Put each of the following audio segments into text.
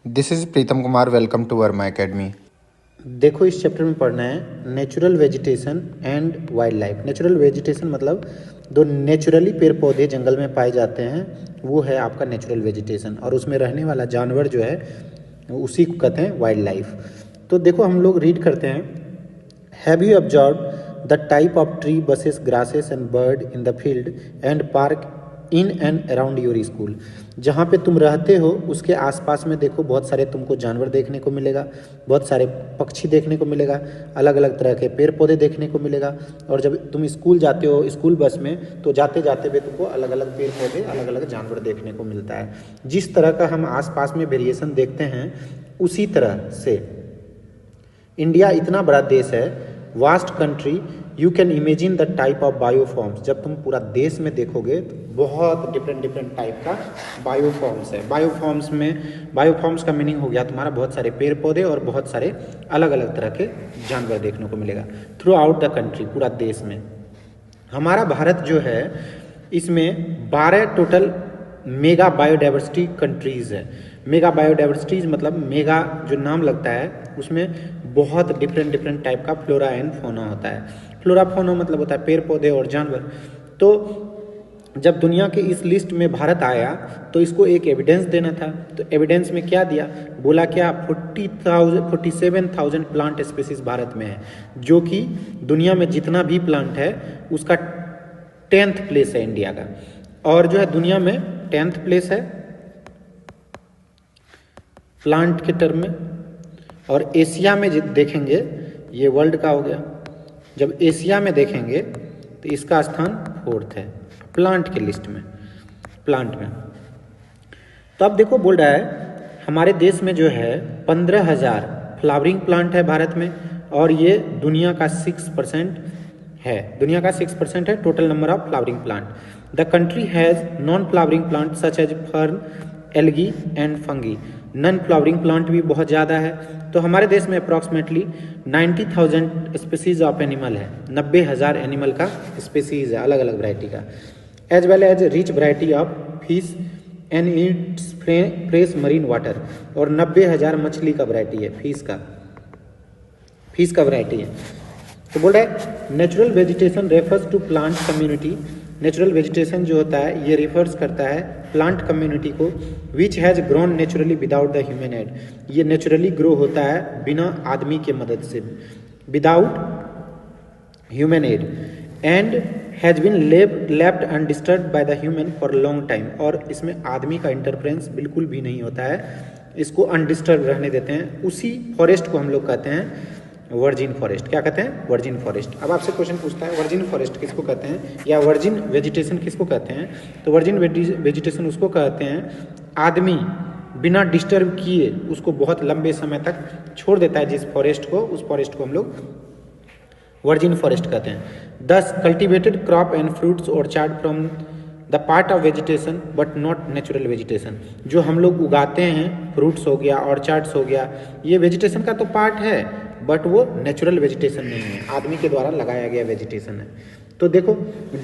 This is Pritam Kumar, welcome to Verma academy. देखो, इस chapter में पढ़ना है natural vegetation and wildlife. Natural vegetation मतलब जो नेचुरली पेड़ पौधे जंगल में पाए जाते हैं वो है आपका नेचुरल वेजिटेशन, और उसमें रहने वाला जानवर जो है उसी को कहते हैं वाइल्ड लाइफ। तो देखो, हम लोग रीड करते हैं। Have you observe the type of tree, buses, grasses and bird in the field and park in and around your school. जहाँ पे तुम रहते हो उसके आसपास में देखो, बहुत सारे तुमको जानवर देखने को मिलेगा, बहुत सारे पक्षी देखने को मिलेगा, अलग अलग तरह के पेड़ पौधे देखने को मिलेगा। और जब तुम स्कूल जाते हो स्कूल बस में, तो जाते जाते भी तुमको अलग अलग पेड़ पौधे, अलग अलग जानवर देखने को मिलता है। जिस तरह का हम आसपास में वेरिएशन देखते हैं उसी तरह से इंडिया इतना बड़ा देश है, vast country, you can imagine the type of bioforms. जब तुम पूरा देश में देखोगे तो बहुत डिफरेंट डिफरेंट टाइप का बायोफॉर्म्स है। बायोफॉर्म्स का मीनिंग हो गया तुम्हारा बहुत सारे पेड़ पौधे और बहुत सारे अलग अलग तरह के जानवर देखने को मिलेगा थ्रू आउट द कंट्री, पूरा देश में। हमारा भारत जो है इसमें 12 टोटल मेगा बायोडाइवर्सिटी कंट्रीज़ है। मेगा बायोडाइवर्सिटीज मतलब मेगा जो नाम लगता है उसमें बहुत डिफरेंट डिफरेंट टाइप का फ्लोरा एंड फौना होता है। फ्लोरा फौना मतलब होता है पेड़ पौधे और जानवर। तो जब दुनिया के इस लिस्ट में भारत आया तो इसको एक एविडेंस देना था। तो एविडेंस में क्या दिया, बोला क्या 47,000 प्लांट स्पीसीज भारत में है, जो कि दुनिया में जितना भी प्लांट है उसका 10th प्लेस है इंडिया का। और जो है दुनिया में 10th प्लेस है प्लांट के टर्म में। और एशिया में देखेंगे, ये वर्ल्ड का हो गया, जब एशिया में देखेंगे तो इसका स्थान 4th है प्लांट के लिस्ट में, प्लांट में। तो अब देखो, बोल रहा है हमारे देश में जो है 15,000 फ्लावरिंग प्लांट है भारत में, और ये दुनिया का 6% है, दुनिया का 6% है total number of flowering plant. The country has non flowering plant such as fern, algae and fungi. Non flowering plant भी बहुत ज़्यादा है। तो हमारे देश में अप्रॉक्सीमेटली 90,000 स्पीसीज ऑफ एनिमल है, 90,000 एनिमल का स्पीसीज है, अलग अलग वैरायटी का, as well as rich variety of fish and it's fresh marine water. और 90,000 मछली का वैरायटी है, फिश का वैरायटी है। तो बोल रहा है natural vegetation refers to plant community. Natural vegetation जो होता है ये रिफर्स करता है प्लांट कम्युनिटी को, which has grown naturally without the human aid. ये नेचुरली ग्रो होता है बिना आदमी के मदद से, without human aid, and has been left undisturb by the human for long time. और इसमें आदमी का इंटरफेरेंस बिल्कुल भी नहीं होता है, इसको अनडिस्टर्ब रहने देते हैं। उसी फॉरेस्ट को हम लोग कहते हैं वर्जिन फॉरेस्ट। क्या कहते हैं? Virgin forest. अब आपसे क्वेश्चन पूछता है वर्जिन फॉरेस्ट किसको कहते हैं, या वर्जिन वेजिटेशन किसको कहते हैं? तो वर्जिन वेजिटेशन उसको कहते हैं आदमी बिना डिस्टर्ब किए उसको बहुत लंबे समय तक छोड़ देता है जिस फॉरेस्ट को, उस फॉरेस्ट को हम लोग वर्जिन फॉरेस्ट कहते हैं। 10 cultivated crop and fruits orchard from the part of vegetation but not natural vegetation. जो हम लोग उगाते हैं, फ्रूट्स हो गया, ऑर्चार्ड्स हो गया, ये वेजिटेशन का तो पार्ट है बट वो नेचुरल वेजिटेशन नहीं है, आदमी के द्वारा लगाया गया वेजिटेशन है। तो देखो,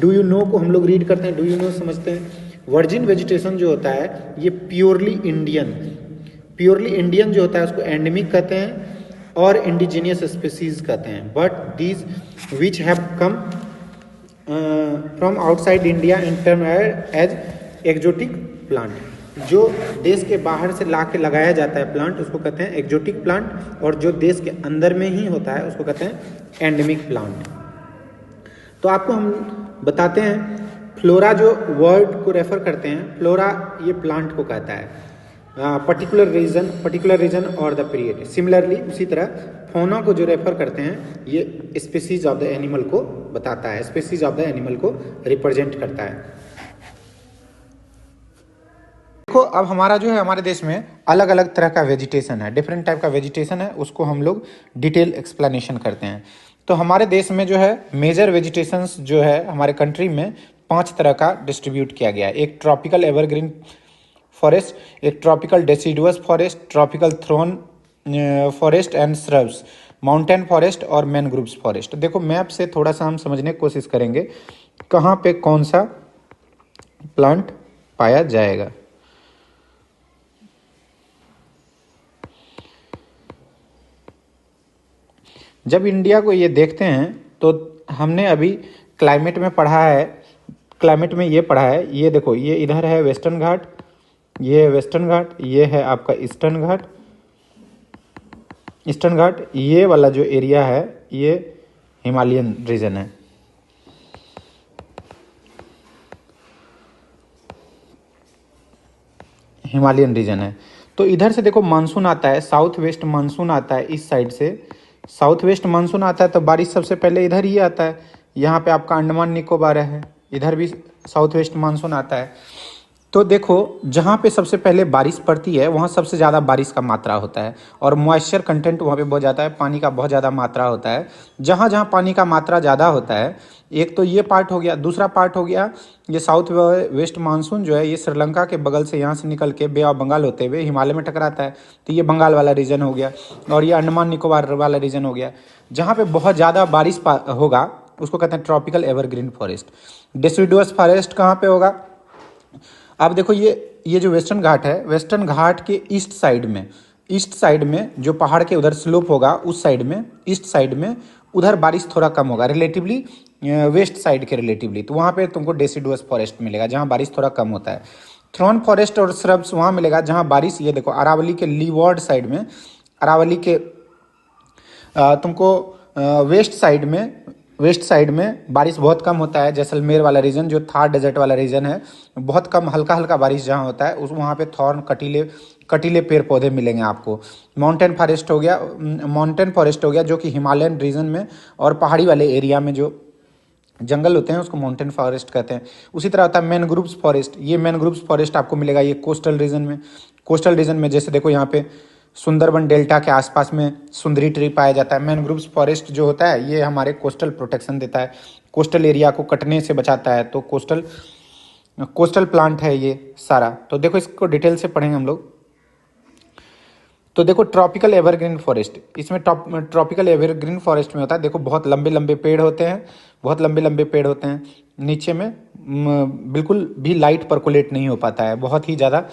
डू यू नो को हम लोग रीड करते हैं, डू यू नो समझते हैं। वर्जिन वेजिटेशन जो होता है ये प्योरली इंडियन जो होता है उसको एंडेमिक कहते हैं और इंडिजीनियस स्पीसीज कहते हैं। But these which have come from outside India in term as exotic plant. जो देश के बाहर से ला के लगाया जाता है प्लांट उसको कहते हैं एक्जोटिक प्लांट, और जो देश के अंदर में ही होता है उसको कहते हैं एंडेमिक प्लांट। तो आपको हम बताते हैं, फ्लोरा जो वर्ड को रेफर करते हैं, फ्लोरा ये प्लांट को कहता है, पर्टिकुलर रीजन और द पीरियड। सिमिलरली उसी तरह फौना को जो रेफर करते हैं ये स्पीसीज ऑफ द एनिमल को बताता है, स्पीसीज ऑफ द एनिमल को रिप्रेजेंट करता है। देखो, अब हमारा जो है हमारे देश में अलग अलग तरह का वेजिटेशन है, डिफरेंट टाइप का वेजिटेशन है, उसको हम लोग डिटेल एक्सप्लेनेशन करते हैं। तो हमारे देश में जो है मेजर वेजिटेशंस जो है हमारे कंट्री में 5 तरह का डिस्ट्रीब्यूट किया गया है। एक ट्रॉपिकल एवरग्रीन फॉरेस्ट, एक tropical deciduous forest, tropical thorn forest and shrubs, mountain forest और मैनग्रोव्स फॉरेस्ट। देखो, मैप से थोड़ा सा हम समझने की कोशिश करेंगे कहाँ पे कौन सा प्लांट पाया जाएगा। जब इंडिया को ये देखते हैं तो हमने अभी क्लाइमेट में पढ़ा है, क्लाइमेट में ये पढ़ा है, ये देखो ये इधर है वेस्टर्न घाट, ये है वेस्टर्न घाट, ये है आपका ईस्टर्न घाट, ईस्टर्न घाट, ये वाला जो एरिया है ये हिमालयन रीजन है। हिमालयन रीजन है। तो इधर से देखो मानसून आता है, साउथ वेस्ट मानसून आता है इस साइड से, साउथ वेस्ट मानसून आता है तो बारिश सबसे पहले इधर ही आता है। यहाँ पे आपका अंडमान निकोबार है, इधर भी साउथ वेस्ट मानसून आता है। तो देखो जहाँ पे सबसे पहले बारिश पड़ती है वहाँ सबसे ज़्यादा बारिश का मात्रा होता है और मॉइस्चर कंटेंट वहाँ पे बहुत ज़्यादा है, पानी का बहुत ज़्यादा मात्रा होता है। जहाँ जहाँ पानी का मात्रा ज़्यादा होता है, एक तो ये पार्ट हो गया, दूसरा पार्ट हो गया ये साउथ वेस्ट मानसून जो है ये श्रीलंका के बगल से यहाँ से निकल के बे ऑफ बंगाल होते हुए हिमालय में टकराता है, तो ये बंगाल वाला रीजन हो गया। और ये अंडमान निकोबार वाला रीजन हो गया। जहाँ पे बहुत ज़्यादा बारिश होगा उसको कहते हैं ट्रॉपिकल एवरग्रीन फॉरेस्ट। डिसिडुअस फॉरेस्ट कहाँ पे होगा? आप देखो ये जो वेस्टर्न घाट है, वेस्टर्न घाट के ईस्ट साइड में, ईस्ट साइड में जो पहाड़ के उधर स्लोप होगा उस साइड में, ईस्ट साइड में उधर बारिश थोड़ा कम होगा रिलेटिवली, वेस्ट साइड के रिलेटिवली, तो वहाँ पे तुमको डेसिडुअस फॉरेस्ट मिलेगा जहाँ बारिश थोड़ा कम होता है। थ्रॉन फॉरेस्ट और श्रब्स वहाँ मिलेगा जहाँ बारिश, ये देखो अरावली के लीवार्ड साइड में, अरावली के तुमको वेस्ट साइड में बारिश बहुत कम होता है। जैसलमेर वाला रीजन जो थार डेजर्ट वाला रीजन है, बहुत कम हल्का हल्का बारिश जहाँ होता है उस वहाँ पे थॉर्न कटीले पेड़ पौधे मिलेंगे आपको। माउंटेन फॉरेस्ट हो गया जो कि हिमालयन रीजन में और पहाड़ी वाले एरिया में जो जंगल होते हैं उसको माउंटेन फॉरेस्ट कहते हैं। उसी तरह होता है मैनग्रूव्स फॉरेस्ट, ये मैनग्रूव्स फॉरेस्ट आपको मिलेगा ये कोस्टल रीजन में जैसे देखो यहाँ पे सुंदरबन डेल्टा के आसपास में सुंदरी ट्री पाया जाता है। मैनग्रूव्स फॉरेस्ट जो होता है ये हमारे कोस्टल प्रोटेक्शन देता है, कोस्टल एरिया को कटने से बचाता है, तो कोस्टल प्लांट है ये सारा। तो देखो इसको डिटेल से पढ़ेंगे हम लोग। तो देखो ट्रॉपिकल एवरग्रीन फॉरेस्ट, इसमें ट्रॉपिकल एवरग्रीन फॉरेस्ट में होता है, देखो बहुत लंबे लंबे पेड़ होते हैं, बहुत लंबे लंबे पेड़ होते हैं। नीचे में बिल्कुल भी लाइट परकोलेट नहीं हो पाता है, बहुत ही ज़्यादा,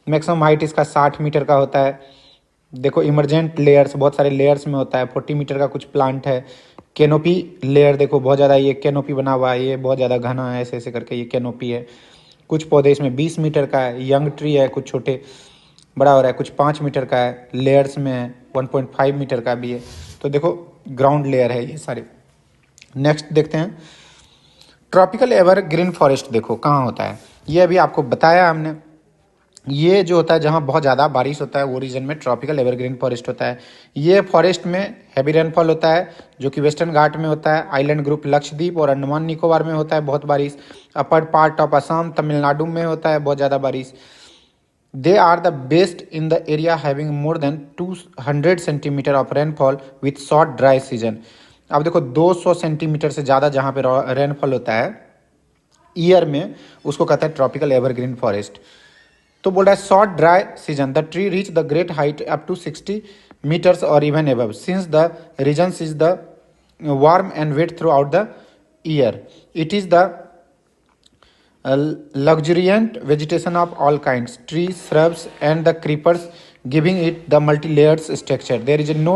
मैक्सिमम हाइट इसका 60 मीटर का होता है। देखो इमरजेंट लेयर्स बहुत सारे लेयर्स में होता है, 40 मीटर का कुछ प्लांट है। कैनोपी लेयर देखो बहुत ज़्यादा, ये कैनोपी बना हुआ है, ये बहुत ज़्यादा घना है, ऐसे ऐसे करके ये कैनोपी है। कुछ पौधे इसमें 20 मीटर का है, यंग ट्री है, कुछ छोटे बड़ा हो रहा है, कुछ 5 मीटर का है, लेयर्स में है, 1.5 मीटर का भी है। तो देखो ग्राउंड लेयर है ये सारे। नेक्स्ट देखते हैं ट्रॉपिकल एवरग्रीन फॉरेस्ट, देखो कहाँ होता है, ये अभी आपको बताया हमने। ये जो होता है जहाँ बहुत ज़्यादा बारिश होता है वो रीजन में ट्रॉपिकल एवरग्रीन फॉरेस्ट होता है। ये फॉरेस्ट में हैवी रेनफॉल होता है जो कि वेस्टर्न घाट में होता है, आइलैंड ग्रुप लक्षद्वीप और अंडमान निकोबार में होता है बहुत बारिश, upper part of Assam Tamil Nadu में होता है बहुत ज़्यादा बारिश। They are the best in the area having more than 200 centimetre of rainfall with short dry season. अब देखो 200 सेंटीमीटर से ज़्यादा जहाँ पे रेनफॉल होता है ईयर में उसको कहते हैं ट्रॉपिकल एवरग्रीन फॉरेस्ट। तो बोल रहा है short dry season the tree reach the great height up to 60 metres और even above since the region is the warm and wet throughout the year. It is the luxuriant vegetation of all kinds, trees, shrubs and the creepers giving it the multi-layered structure. There is no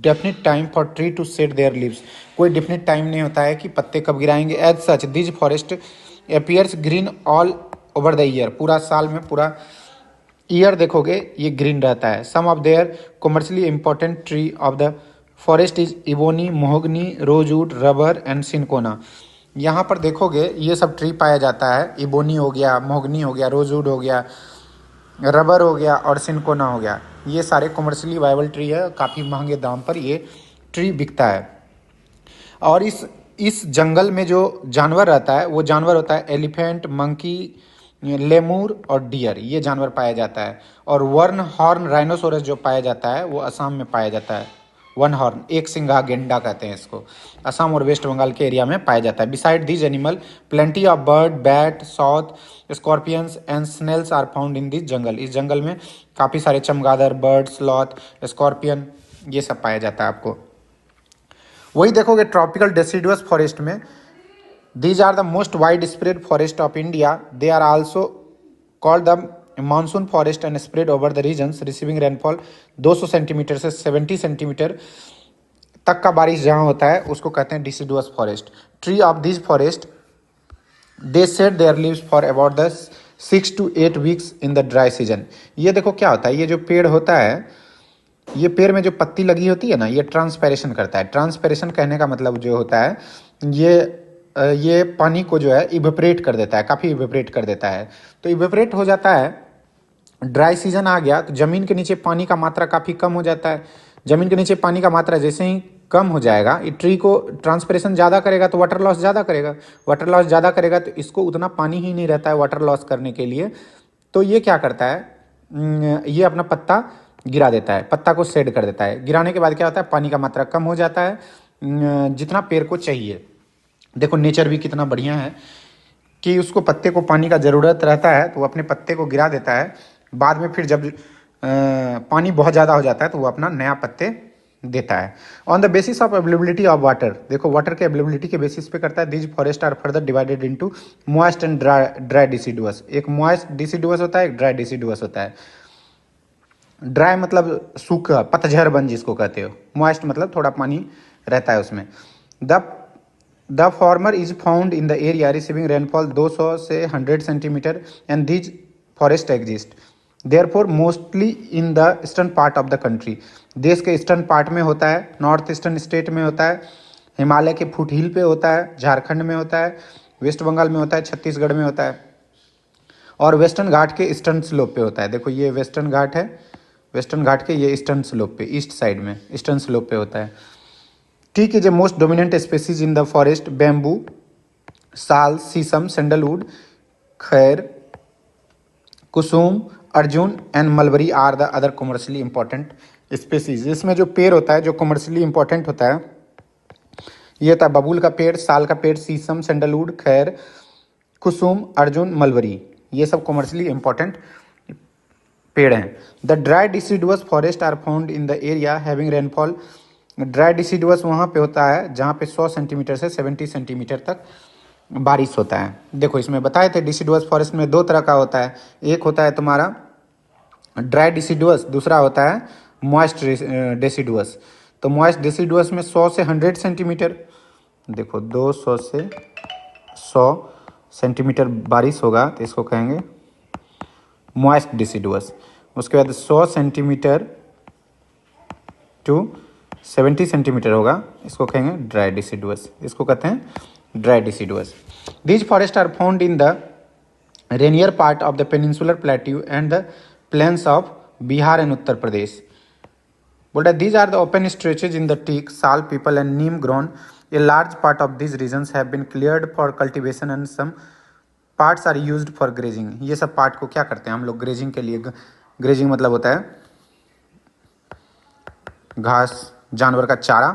definite time for tree to shed their leaves. कोई definite time नहीं होता है कि पत्ते कब गिराएंगे। As such, this forest appears green all over the year. पूरा साल में पूरा ईयर देखोगे ये ग्रीन रहता है। Some of their commercially important tree of the forest is ebony, mahogany, rosewood, rubber and cinchona. यहाँ पर देखोगे ये सब ट्री पाया जाता है, इबोनी हो गया, मोहगनी हो गया, रोजवुड हो गया, रबर हो गया और सिनकोना हो गया। ये सारे कमर्शियली वायबल ट्री है, काफ़ी महंगे दाम पर ये ट्री बिकता है। और इस जंगल में जो जानवर रहता है वो जानवर होता है एलिफेंट, मंकी, लेमूर और डियर, ये जानवर पाया जाता है। और वन हॉर्न राइनोसोरस जो पाया जाता है वो असम में पाया जाता है। वन हॉर्न एक सिंगा गेंडा कहते हैं इसको, असम और वेस्ट बंगाल के एरिया में पाया जाता है। Beside this animal plenty of bird, bat, sloth, scorpions and snails are found in this jungle. इस जंगल में काफ़ी सारे चमगादड़, बर्ड, स्लॉथ, स्कॉर्पियन ये सब पाया जाता है आपको। वही देखोगे ट्रॉपिकल डेसिडुअस फॉरेस्ट में, these are the most wide spread forest of India. They are also called the monsoon forest and spread over the regions receiving rainfall 200 centimetre से 70 सेंटीमीटर तक का बारिश जहाँ होता है उसको कहते हैं deciduous forest. Tree of this forest they set their leaves for about the 6 to 8 weeks in the dry season. ये देखो क्या होता है, ये जो पेड़ होता है, ये पेड़ में जो पत्ती लगी होती है ना, ये ट्रांसपेरेशन करता है। ट्रांसपेरेशन कहने का मतलब जो होता है, ये पानी को जो है इवेपरेट कर देता है, काफ़ी इवेपरेट कर देता है। तो इवेपरेट हो जाता है, ड्राई सीजन आ गया तो ज़मीन के नीचे पानी का मात्रा काफ़ी कम हो जाता है। ज़मीन के नीचे पानी का मात्रा जैसे ही कम हो जाएगा, ये ट्री को ट्रांसपिरेशन ज़्यादा करेगा तो वाटर लॉस ज़्यादा करेगा, वाटर लॉस ज़्यादा करेगा तो इसको उतना पानी ही नहीं रहता है वाटर लॉस करने के लिए। तो ये क्या करता है, ये अपना पत्ता गिरा देता है, पत्ता को शेड कर देता है। गिराने के बाद क्या होता है, पानी का मात्रा कम हो जाता है जितना पेड़ को चाहिए। देखो नेचर भी कितना बढ़िया है कि उसको पत्ते को पानी का ज़रूरत रहता है तो वो अपने पत्ते को गिरा देता है। बाद में फिर जब पानी बहुत ज़्यादा हो जाता है तो वो अपना नया पत्ते देता है। On the basis of availability of water, देखो वाटर के अवेलेबिलिटी के बेसिस पे करता है। This forest are further divided into moist and dry deciduous. एक मॉइस्ट डिसिडुअस होता है, एक ड्राई डिसिडुअस होता है। ड्राई मतलब सूखा, पतझड़ वन जिसको कहते हो। मॉइस्ट मतलब थोड़ा पानी रहता है उसमें। The former is found in the area receiving rainfall 200 से 100 centimetre and these forest exist therefore mostly in the eastern part of the country. देश के ईस्टर्न पार्ट में होता है, नॉर्थ ईस्टर्न स्टेट में होता है, हिमालय के फुट हिल पे होता है, झारखंड में होता है, वेस्ट बंगाल में होता है, छत्तीसगढ़ में होता है, और वेस्टर्न घाट के ईस्टर्न स्लोप पे होता है। देखो ये वेस्टर्न घाट है, वेस्टर्न घाट के ये ईस्टर्न स्लोप पे, ईस्ट साइड में ईस्टर्न स्लोप पे होता है। ठीक है, जो most dominant species in the forest bamboo, sal, shisham, sandalwood, khair, kusum, arjun and mulberry are the other commercially important species. इसमें जो पेड़ होता है जो कमर्शियली इंपॉर्टेंट होता है, ये होता है बबूल का पेड़, साल का पेड़, शीशम, सैंडलवुड, खैर, कुसुम, अर्जुन, मलबरी, ये सब कमर्शियली इंपॉर्टेंट पेड़ हैं। The dry deciduous forest are found in the area having rainfall. Dry deciduous वहाँ पे होता है जहाँ पे 100 सेंटीमीटर से 70 सेंटीमीटर तक बारिश होता है। देखो इसमें बताए थे डिसिडुअस फॉरेस्ट में दो तरह का होता है, एक होता है तुम्हारा ड्राई डिसिडुअस, दूसरा होता है मॉइस्ट डिसिडुअस। तो मॉइस्ट डिसिडुअस में 100 से 100 सेंटीमीटर, देखो 200 से 100 सेंटीमीटर बारिश होगा तो इसको कहेंगे मॉइस्ट डिसिडुअस। उसके बाद 100 सेंटीमीटर टू 70 सेंटीमीटर होगा, इसको कहेंगे ड्राई डिसिडुअस, इसको कहते हैं dry deciduous. These forest are found in the rainier part of the peninsular plateau and the plains of Bihar and Uttar Pradesh. बोलता है these are the open stretches in the teak, sal, peepal and neem grown. A large part of these regions have been cleared for cultivation and some parts are used for grazing। ये सब part को क्या करते हैं हम लोग ग्रेजिंग के लिए, ग्रेजिंग मतलब होता है घास, जानवर का चारा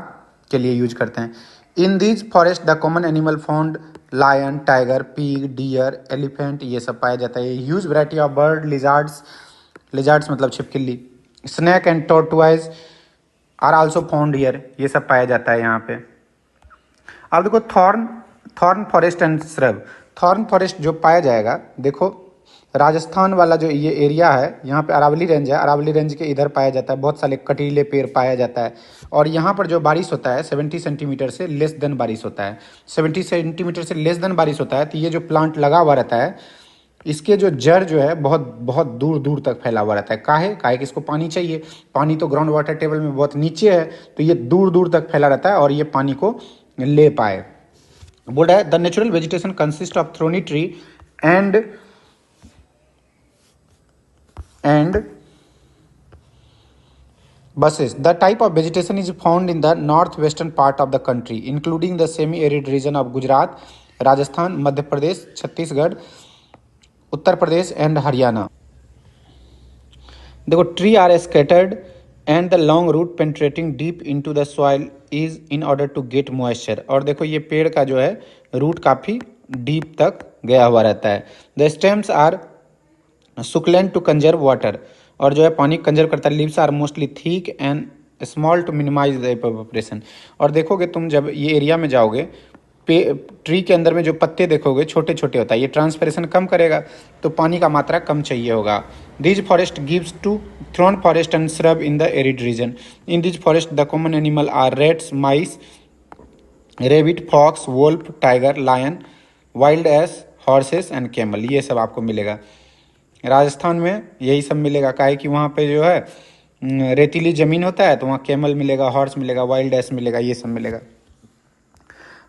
के लिए यूज करते हैं। In these forest the common animal found lion, tiger, pig, deer, elephant, ये सब पाया जाता है। Huge variety of bird, lizards, lizards मतलब छिपकली, snake and tortoise are also found here, ये सब पाया जाता है यहाँ पे। अब देखो thorn forest and shrub. Thorn forest जो पाया जाएगा, देखो राजस्थान वाला जो ये एरिया है, यहाँ पे अरावली रेंज है, अरावली रेंज के इधर पाया जाता है, बहुत सारे कटीले पेड़ पाया जाता है। और यहाँ पर जो बारिश होता है 70 सेंटीमीटर से लेस देन बारिश होता है, 70 सेंटीमीटर से लेस देन बारिश होता है। तो ये जो प्लांट लगा हुआ रहता है, इसके जो जड़ जो है बहुत बहुत दूर दूर तक फैला हुआ रहता है। काहे कि इसको पानी चाहिए, पानी तो ग्राउंड वाटर टेबल में बहुत नीचे है, तो ये दूर दूर तक फैला रहता है और ये पानी को ले पाए। बोल रहा है the natural vegetation consist of thorny tree and buses. The type of vegetation is found in the northwestern part of the country, including the semi-arid region of Gujarat, Rajasthan, Madhya Pradesh, Chhattisgarh, Uttar Pradesh and Haryana. देखो tree are scattered and the long root penetrating deep into the soil is in order to get moisture। और देखो ये पेड़ का जो है root काफ़ी deep तक गया हुआ रहता है। The stems are succulent to conserve water, और जो है पानी कंजर्व करता है। Leaves are mostly thick and small to minimise the evaporation. और देखोगे तुम जब ये एरिया में जाओगे ट्री के अंदर में जो पत्ते देखोगे छोटे छोटे होता है, ये ट्रांसपिरेशन कम करेगा, तो पानी का मात्रा कम चाहिए होगा। These forest gives to thorn forest and shrub in the arid region. In these forest the common animal are rats, mice, rabbit, fox, wolf, tiger, lion, wild ass, horses and camel. ये सब आपको मिलेगा राजस्थान में, यही सब मिलेगा। काहे कि वहाँ पे जो है रेतीली ज़मीन होता है, तो वहाँ कैमल मिलेगा, हॉर्स मिलेगा, वाइल्ड एस मिलेगा, ये सब मिलेगा।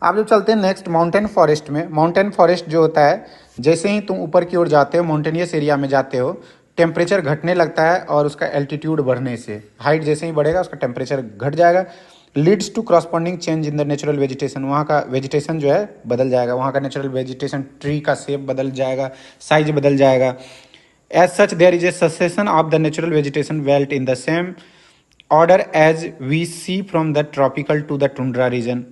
आप जब चलते हैं नेक्स्ट माउंटेन फॉरेस्ट में, माउंटेन फॉरेस्ट जो होता है, जैसे ही तुम ऊपर की ओर जाते हो, माउंटेनियस एरिया में जाते हो, टेम्परेचर घटने लगता है और उसका एल्टीट्यूड बढ़ने से, हाइट जैसे ही बढ़ेगा उसका टेम्परेचर घट जाएगा। Leads to corresponding change in the natural vegetation, वहाँ का वेजिटेशन जो है बदल जाएगा, वहाँ का नेचुरल वेजिटेशन, ट्री का शेप बदल जाएगा, साइज बदल जाएगा। As such there is a succession of the natural vegetation belt in the same order as we see from the tropical to the tundra region.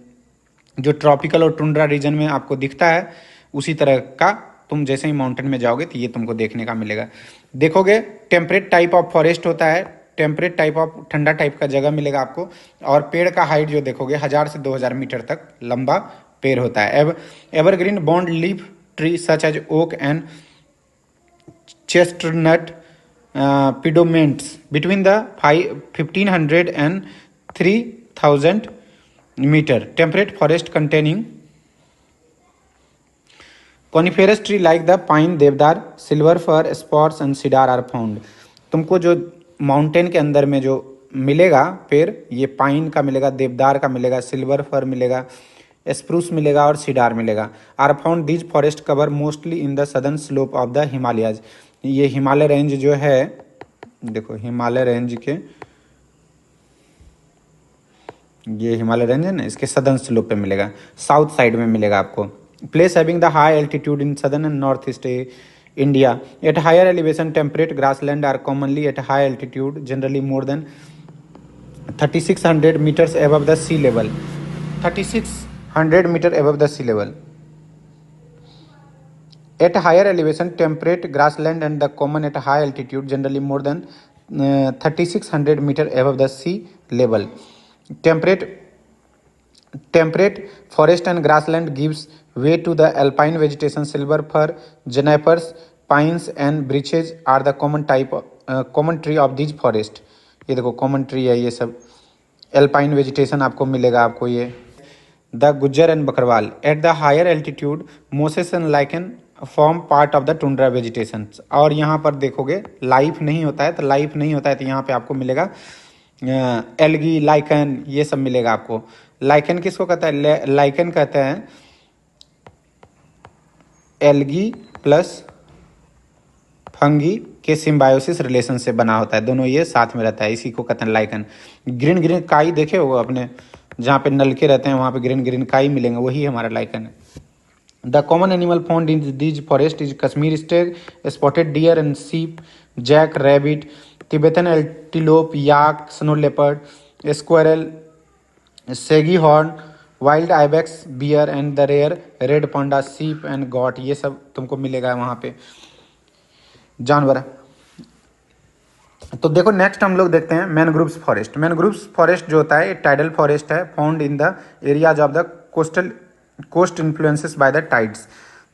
जो ट्रॉपिकल और tundra region में आपको दिखता है, उसी तरह का तुम जैसे ही माउंटेन में जाओगे तो ये तुमको देखने का मिलेगा। देखोगे टेम्परेट टाइप ऑफ फॉरेस्ट होता है, टेम्परेट टाइप ऑफ ठंडा टाइप का जगह मिलेगा आपको। और पेड़ का हाइट जो देखोगे 1000 से 2000 मीटर तक लंबा पेड़ होता है। Evergreen broad leaf tree such as oak and chestnut predominate between the 1500 and 3000 metre. Temperate forest containing coniferous tree like the pine, deodar, silver fir, spruce and cedar are found. तुमको जो माउंटेन के अंदर में जो मिलेगा पेड़, ये पाइन का मिलेगा, देवदार का मिलेगा, सिल्वर फर मिलेगा, स्प्रूस मिलेगा और सीडार मिलेगा। Are found these forest cover mostly in the southern slope of the Himalayas. ये हिमालय रेंज जो है, देखो हिमालय रेंज के, ये हिमालय रेंज है ना, इसके सदर्न स्लोप पे मिलेगा, साउथ साइड में मिलेगा आपको। Place having the high altitude in southern and north east India. At higher elevation temperate grassland are commonly at high altitude, generally more than 3600 metres above the sea level। 3600 metre above the sea level। At higher elevation, temperate grassland and the common at high altitude, generally more than 3600 meter above the sea level। Temperate forest and grassland gives way to the alpine vegetation. Silver fir, junipers, pines and birches are the common tree of these forest। ये देखो common tree है ये सब। Alpine vegetation आपको मिलेगा, आपको ये the Gujjar and Bakarwal. At the higher altitude mosses and lichen form part of the tundra vegetation. और यहाँ पर देखोगे लाइफ नहीं होता है, तो लाइफ नहीं होता है तो यहाँ पे आपको मिलेगा एल्गी, लाइकन, ये सब मिलेगा आपको। लाइकन किसको कहता है? लाइकन कहते हैं एल्गी प्लस फंगी के सिम्बायोसिस रिलेशन से बना होता है, दोनों ये साथ में रहता है, इसी को कहते हैं लाइकन। ग्रीन ग्रीन काई देखे हो अपने, जहाँ पे नलके रहते हैं वहाँ पे ग्रीन ग्रीन काई मिलेंगे, वही हमारा लाइकन है। The common animal found in these forest is Kashmir stag, spotted deer and sheep, jack, rabbit, Tibetan antelope, yak, snow leopard, squirrel, shaggy horn, wild ibex, bear and the rare red panda, sheep and got. ये सब तुमको मिलेगा वहाँ पे जानवर। तो देखो next हम लोग देखते हैं मैनग्रोव्स फॉरेस्ट। मैनग्रोव्स फॉरेस्ट जो होता है ये टाइडल फॉरेस्ट है, found in the areas of the coast influences by the tides.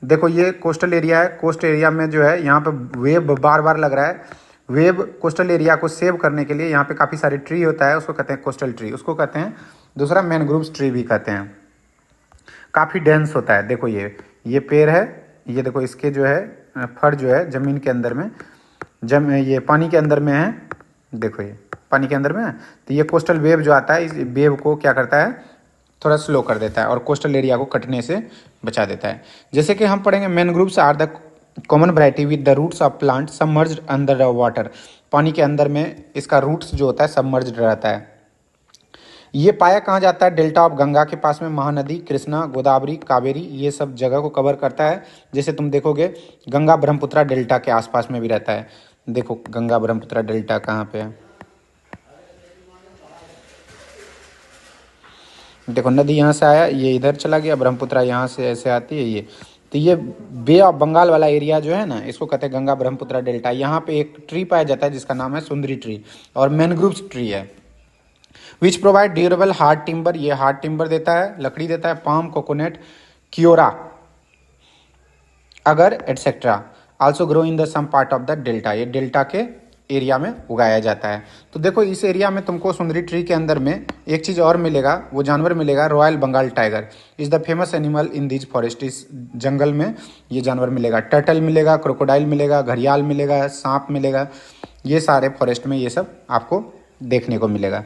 देखो ये कोस्टल एरिया है, कोस्ट एरिया में जो है यहाँ पे वेव बार बार लग रहा है। वेव कोस्टल एरिया को सेव करने के लिए यहाँ पे काफ़ी सारे ट्री होता है, उसको कहते हैं कोस्टल ट्री, उसको कहते हैं दूसरा मैनग्रोव्स ट्री भी कहते हैं। काफ़ी डेंस होता है। देखो ये पेड़ है, ये देखो इसके जो है फर जो है ज़मीन के अंदर में, ये पानी के अंदर में है, देखो ये पानी के अंदर में है। तो ये कोस्टल वेव जो आता है, इस वेव को क्या करता है, थोड़ा स्लो कर देता है और कोस्टल एरिया को कटने से बचा देता है। जैसे कि हम पढ़ेंगे mangroves are the common variety with the roots of plant submerged under the water. पानी के अंदर में इसका रूट्स जो होता है सबमर्ज्ड रहता है। ये पाया कहाँ जाता है? डेल्टा ऑफ गंगा के पास में, महानदी, कृष्णा, गोदावरी, कावेरी, ये सब जगह को कवर करता है। जैसे तुम देखोगे गंगा ब्रह्मपुत्रा डेल्टा के आसपास में भी रहता है। देखो गंगा ब्रह्मपुत्रा डेल्टा कहाँ पे है, देखो नदी यहाँ से आया, ये इधर चला गया, ब्रह्मपुत्रा यहाँ से ऐसे आती है ये। तो ये बे ऑफ बंगाल वाला एरिया जो है ना, इसको कहते हैं गंगा ब्रह्मपुत्रा डेल्टा। यहाँ पे एक ट्री पाया जाता है जिसका नाम है सुंदरी ट्री और मैनग्रोव्स ट्री है। Which provide durable hard timber, ये हार्ड टिम्बर देता है, लकड़ी देता है, पाम, कोकोनट, क्योरा, अगर etcetera. Also grow in the some part of the delta, ये डेल्टा के एरिया में उगाया जाता है। तो देखो इस एरिया में तुमको सुंदरी ट्री के अंदर में एक चीज़ और मिलेगा, वो जानवर मिलेगा, royal Bengal tiger is the famous animal in this forest, इस जंगल में ये जानवर मिलेगा। टर्टल मिलेगा, क्रोकोडाइल मिलेगा, घड़ियाल मिलेगा, सांप मिलेगा, ये सारे फॉरेस्ट में ये सब आपको देखने को मिलेगा।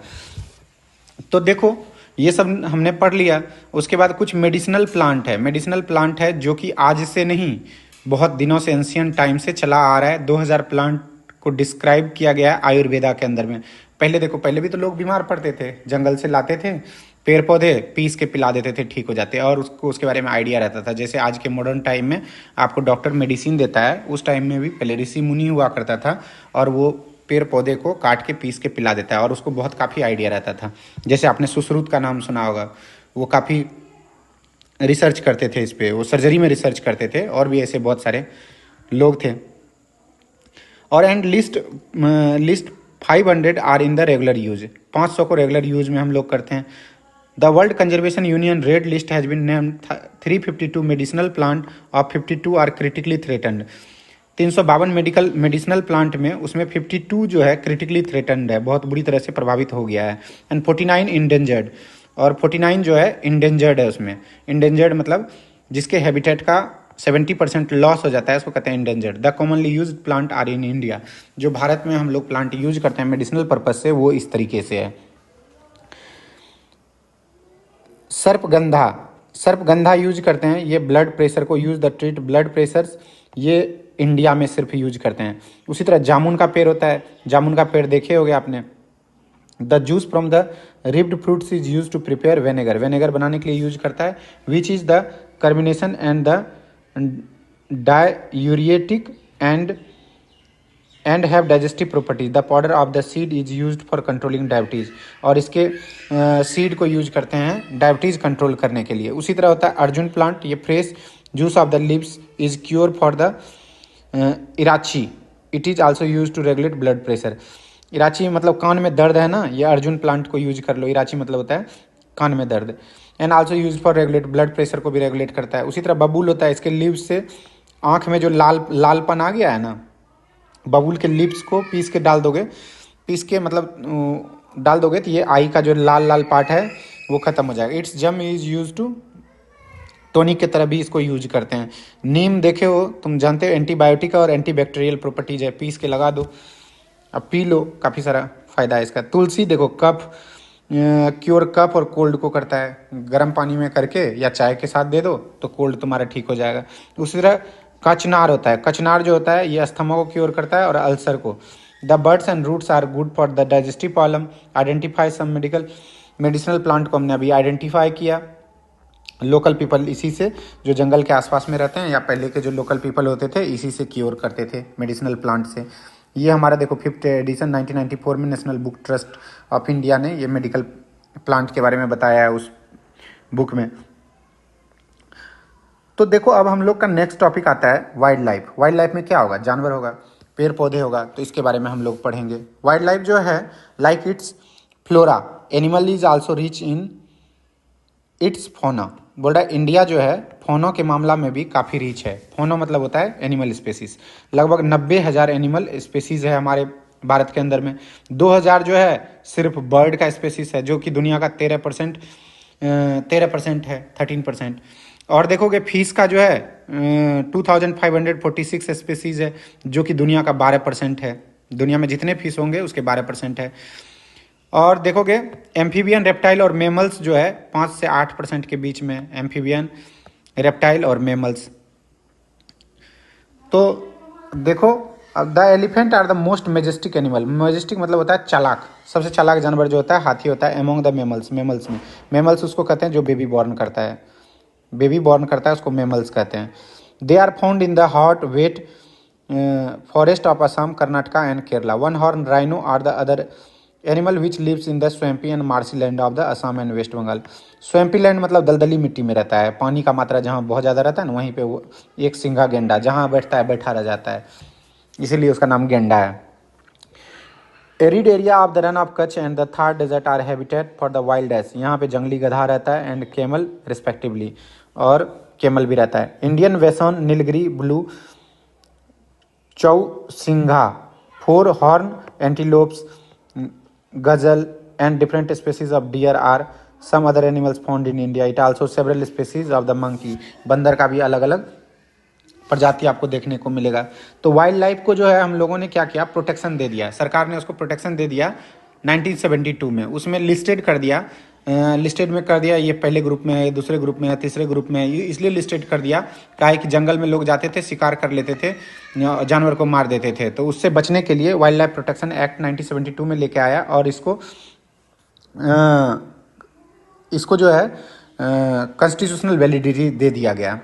तो देखो ये सब हमने पढ़ लिया। उसके बाद कुछ मेडिसिनल प्लांट है, मेडिसिनल प्लांट है जो कि आज से नहीं बहुत दिनों से एंशियंट टाइम से चला आ रहा है। 2000 प्लांट को डिस्क्राइब किया गया है आयुर्वेदा के अंदर में। पहले देखो, पहले भी तो लोग बीमार पड़ते थे, जंगल से लाते थे पेड़ पौधे, पीस के पिला देते थे, ठीक हो जाते, और उसको उसके बारे में आइडिया रहता था। जैसे आज के मॉडर्न टाइम में आपको डॉक्टर मेडिसिन देता है, उस टाइम में भी पहले ऋषि मुनि हुआ करता था और वो पेड़ पौधे को काट के पीस के पिला देता है, और उसको बहुत काफ़ी आइडिया रहता था। जैसे आपने सुश्रुत का नाम सुना होगा, वो काफ़ी रिसर्च करते थे इस पे, वो सर्जरी में रिसर्च करते थे, और भी ऐसे बहुत सारे लोग थे। और and list 500 are in the regular use, 500 को रेगुलर यूज में हम लोग करते हैं। The world conservation union red list has been named 352 medicinal plant और 52 are critically threatened. 352 medicinal plant में उसमें 52 जो है क्रिटिकली थ्रेटन्ड है, बहुत बुरी तरह से प्रभावित हो गया है। एंड 49 इंडेंजर्ड, और 49 जो है इंडेंजर्ड है। उसमें इंडेंजर्ड मतलब जिसके हैबिटेट का 70% लॉस हो जाता है, उसको कहते हैं endangered. The commonly use plant are in India, जो भारत में हम लोग प्लांट यूज करते हैं मेडिसिनल पर्पज से, वो इस तरीके से है। सर्पगंधा, सर्पगंधा यूज करते हैं, ये ब्लड प्रेशर को use the treat blood pressures, ये इंडिया में सिर्फ यूज करते हैं। उसी तरह जामुन का पेड़ होता है, जामुन का पेड़ देखे होगे आपने। The juice from the ripped fruits is use to prepare vinegar, vinegar बनाने के लिए यूज करता है। Which is the carbonation and the diuretic and have digestive properties. The powder of the seed is used for controlling diabetes, और इसके seed को use करते हैं डायबिटीज़ कंट्रोल करने के लिए। उसी तरह होता है अर्जुन प्लांट, ये fresh juice of the leaves is cure for the earache, it is also use to regulate blood pressure. Earache मतलब कान में दर्द है ना, ये अर्जुन प्लांट को यूज कर लो। इराची मतलब होता है कान में दर्द। And also use for regulate blood pressure को भी रेगुलेट करता है। उसी तरह बबूल होता है, इसके लीव्स से आँख में जो लालपन आ गया है ना, बबूल के लिप्स को पीस के डाल दोगे, पीस के मतलब डाल दोगे तो ये आई का जो लाल लाल पार्ट है वो खत्म हो जाएगा। इट्स जम इज यूज टू टॉनिक की तरह भी इसको यूज करते हैं। नीम देखे हो, तुम जानते हो एंटीबायोटिक और एंटीबैक्टीरियल प्रॉपर्टीज है, पीस के लगा दो, अब पी लो, काफ़ी सारा फायदा है इसका। तुलसी देखो, कफ क्योर कफ और कोल्ड को करता है, गर्म पानी में करके या चाय के साथ दे दो तो कोल्ड तुम्हारा ठीक हो जाएगा। उसी तरह कचनार होता है, कचनार जो होता है ये अस्थमा को क्योर करता है और अल्सर को। The birds and roots are good for the digestive problem. Identify some medicinal plant को हमने अभी आइडेंटिफाई किया। लोकल पीपल इसी से, जो जंगल के आसपास में रहते हैं या पहले के जो लोकल पीपल होते थे, इसी से क्योर करते थे मेडिसिनल प्लांट से। ये हमारा देखो 5th एडिशन 1994 में national book trust of India ने ये मेडिकल प्लांट के बारे में बताया है उस बुक में। तो देखो अब हम लोग का नेक्स्ट टॉपिक आता है वाइल्ड लाइफ। वाइल्ड लाइफ में क्या होगा, जानवर होगा, पेड़ पौधे होगा, तो इसके बारे में हम लोग पढ़ेंगे। वाइल्ड लाइफ जो है like it's flora, animal is also rich in its फोना। बोल रहा है इंडिया जो है फोनो के मामला में भी काफ़ी रिच है। फोनो मतलब होता है एनिमल स्पेसीज, लगभग 90,000 एनिमल स्पेसीज है हमारे भारत के अंदर में। 2000 जो है सिर्फ बर्ड का स्पेसीज है, जो कि दुनिया का 13% है, 13%। और देखोगे फिश का जो है 2546 स्पेसीज है, जो कि दुनिया का 12% है। दुनिया में जितने फिश होंगे उसके 12% है। और देखोगे एम्फीबियन, रेप्टाइल और मेमल्स जो है 5 से 8% के बीच में, एम्फीबियन, रेप्टाइल और मेमल्स। तो देखो the elephant are the most majestic animal. Majestic मतलब होता है चालाक, सबसे चालाक जानवर जो होता है हाथी होता है। एमोंग द मेमल्स, मेमल्स में, मेमल्स उसको कहते हैं जो बेबी बॉर्न करता है, बेबी बॉर्न करता है उसको मेमल्स कहते हैं। They are found in the hot wet forest of Assam, Karnataka and Kerala. One horn rhino are the other animal which lives in the swampy and marshy land of the Assam and West Bengal. Swampy land मतलब दलदली मिट्टी में रहता है, पानी का मात्रा जहाँ बहुत ज़्यादा रहता है ना, वहीं पे वो एक सिंघा गेंडा जहाँ बैठता है बैठा रह जाता है, इसीलिए उसका नाम गेंडा है। Arid area of the Rann of Kutch and the Thar desert are habitat for the wild ass. यहाँ पे जंगली गधा रहता है एंड केमल रिस्पेक्टिवली, और केमल भी रहता है। Indian bison, Nilgiri blue chausingha, four horn antelopes, gazelle and different species of deer are some other animals found in India. It also several species of the monkey. बंदर का भी अलग अलग प्रजाति आपको देखने को मिलेगा। तो वाइल्ड लाइफ को जो है हम लोगों ने क्या किया, प्रोटेक्शन दे दिया, सरकार ने उसको प्रोटेक्शन दे दिया 1972 में। उसमें लिस्टेड कर दिया, लिस्टेड में कर दिया, ये पहले ग्रुप में है, ये दूसरे ग्रुप में है, तीसरे ग्रुप में है। ये इसलिए लिस्टेड कर दिया क्या है कि जंगल में लोग जाते थे, शिकार कर लेते थे, जानवर को मार देते थे। तो उससे बचने के लिए वाइल्ड लाइफ प्रोटेक्शन एक्ट 1972 में लेके आया, और इसको जो है कॉन्स्टिट्यूशनल वैलिडिटी दे दिया गया।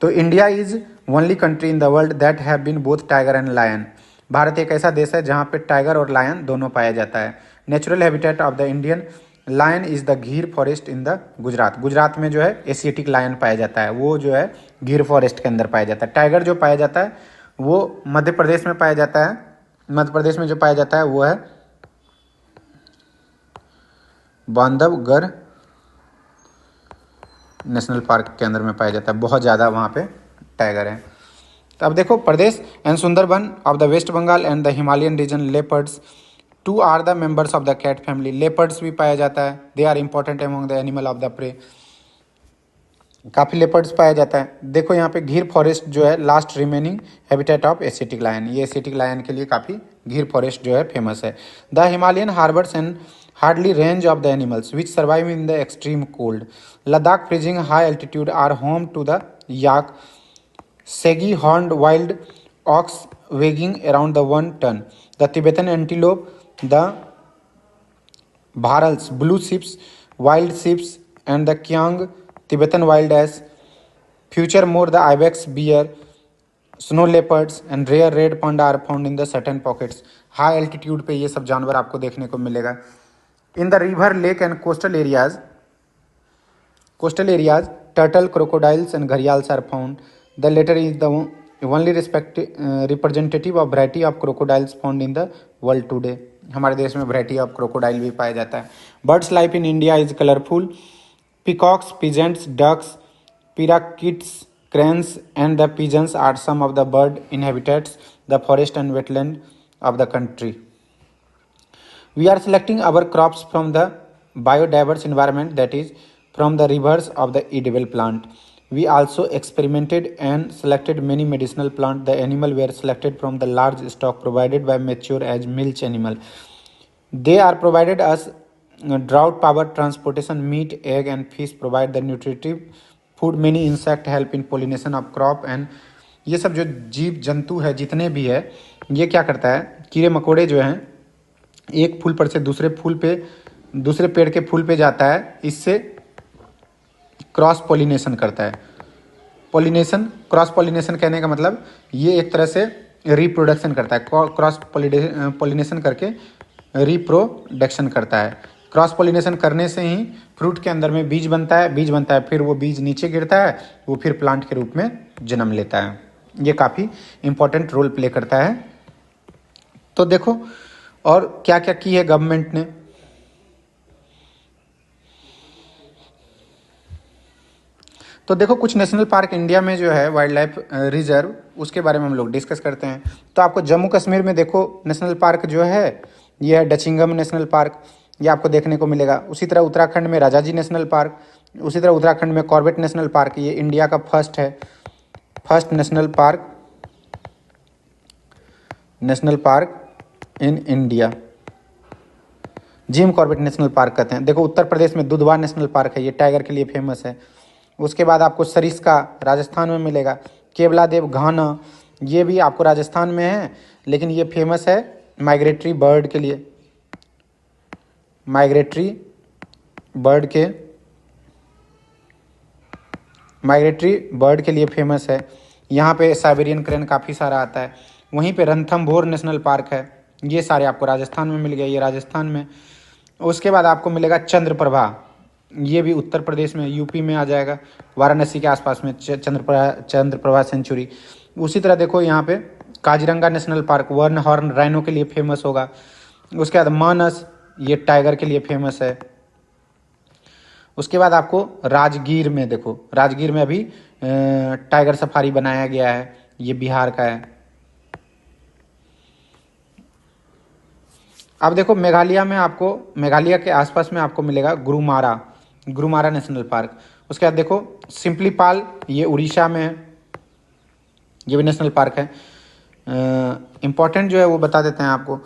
तो India is only country in the world that have been both tiger and lion. भारत एक ऐसा देश है जहाँ पे टाइगर और लायन दोनों पाया जाता है। Natural habitat of the Indian lion is the Gir forest in the Gujarat. Gujarat में जो है एशियाटिक लायन पाया जाता है, वो जो है घीर फॉरेस्ट के अंदर पाया जाता है। टाइगर जो पाया जाता है वो मध्य प्रदेश में पाया जाता है। मध्य प्रदेश में जो पाया जाता है वो है बांधवगढ़ नेशनल पार्क के अंदर में पाया जाता है। बहुत ज़्यादा वहाँ पे टाइगर है। तो अब देखो, Pradesh and Sundarban of the West Bengal and the Himalayan region leopards too are the members of the cat family. Leopards भी पाया जाता है, they are important among the animal of the prey. काफ़ी लेपर्ड्स पाया जाता है। देखो यहाँ पे घीर फॉरेस्ट जो है last remaining habitat of Asiatic lion, ये एशियाटिक लायन के लिए काफ़ी घीर फॉरेस्ट जो है फेमस है। The Himalayan harbours and hardly range of the animals which survive in the extreme cold. Ladakh freezing high altitude are home to the yak, shaggy horned wild ox weighing around the 1 ton, the Tibetan antelope, the bharals, blue sheep, wild sheep, and the kyang, Tibetan wild ass, future more the ibex, bear, snow leopards and rare red panda are found in the certain pockets. High altitude पे ये सब जानवर आपको देखने को मिलेगा। In the river, lake and coastal areas turtle, crocodiles and gharials are found. The latter is the only representative of variety of crocodiles found in the world today. हमारे देश में वैरायटी ऑफ क्रोकोडाइल भी पाया जाता है। Birds life in India is colourful. Peacocks, pheasants, ducks, parakeets, cranes and the pigeons are some of the bird inhabitants the forest and wetland of the country. We are selecting our crops from the biodiverse environment, that is from the rivers of the edible plant. We also experimented and selected many medicinal plants. The animal were selected from the large stock provided by mature as milch animal. They are provided as drought power transportation, meat, egg and fish provide the nutritive food. Many insect help in pollination of crop and ये सब जो जीव जंतु है जितने भी है ये क्या करता है, कीड़े मकोड़े जो हैं एक फूल पर से दूसरे पेड़ के फूल पे जाता है, इससे क्रॉस पॉलिनेशन करता है। क्रॉस पॉलिनेशन कहने का मतलब ये एक तरह से रिप्रोडक्शन करता है। क्रॉस पॉलिनेशन करके रिप्रोडक्शन करता है। क्रॉस पॉलिनेशन करने से ही फ्रूट के अंदर में बीज बनता है, फिर वो बीज नीचे गिरता है, वो फिर प्लांट के रूप में जन्म लेता है। ये काफ़ी इंपॉर्टेंट रोल प्ले करता है। तो देखो और क्या क्या की है गवर्नमेंट ने। तो देखो कुछ नेशनल पार्क इंडिया में जो है वाइल्ड लाइफ रिजर्व, उसके बारे में हम लोग डिस्कस करते हैं। तो आपको जम्मू कश्मीर में देखो नेशनल पार्क जो है ये है डचिंगम नेशनल पार्क, ये आपको देखने को मिलेगा। उसी तरह उत्तराखंड में राजाजी नेशनल पार्क, उसी तरह उत्तराखंड में कॉर्बेट नेशनल पार्क, ये इंडिया का first national park in India, Jim Corbett national park कहते हैं। देखो उत्तर प्रदेश में दुधवा नेशनल पार्क है, ये टाइगर के लिए फेमस है। उसके बाद आपको सरिस्का राजस्थान में मिलेगा। केवला देव घाना, ये भी आपको राजस्थान में है, लेकिन ये फेमस है माइग्रेटरी बर्ड के लिए। माइग्रेटरी बर्ड के लिए फेमस है। यहाँ पे साइबेरियन क्रेन काफ़ी सारा आता है। वहीं पे रणथंभौर नेशनल पार्क है, ये सारे आपको राजस्थान में मिल गए, ये राजस्थान में। उसके बाद आपको मिलेगा चंद्रप्रभा, ये भी उत्तर प्रदेश में, यूपी में आ जाएगा, वाराणसी के आसपास में चंद्रप्रभा सेंचुरी। उसी तरह देखो यहाँ पे काजीरंगा नेशनल पार्क वर्ण हॉर्न राइनो के लिए फेमस होगा। उसके बाद मानस, ये टाइगर के लिए फेमस है। उसके बाद आपको राजगीर में देखो, राजगीर में अभी टाइगर सफारी बनाया गया है, ये बिहार का है। अब देखो मेघालय में आपको, मेघालय के आसपास में आपको मिलेगा गुरुमारा, गुरुमारा नेशनल पार्क। उसके बाद देखो सिम्पलीपाल, ये उड़ीसा में है, ये भी नेशनल पार्क है। इम्पॉर्टेंट जो है वो बता देते हैं आपको।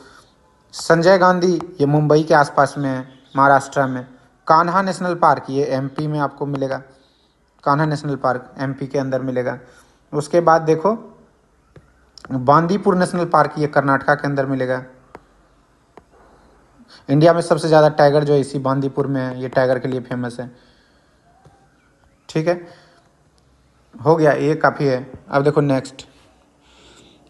संजय गांधी, ये मुंबई के आसपास में है, महाराष्ट्र में। कान्हा नेशनल पार्क, ये एमपी में आपको मिलेगा, कान्हा नेशनल पार्क एमपी के अंदर मिलेगा। उसके बाद देखो बांदीपुर नेशनल पार्क, ये कर्नाटका के अंदर मिलेगा। इंडिया में सबसे ज़्यादा टाइगर जो है इसी बांदीपुर में है, ये टाइगर के लिए फेमस है। ठीक है, हो गया, ये काफ़ी है। अब देखो नेक्स्ट,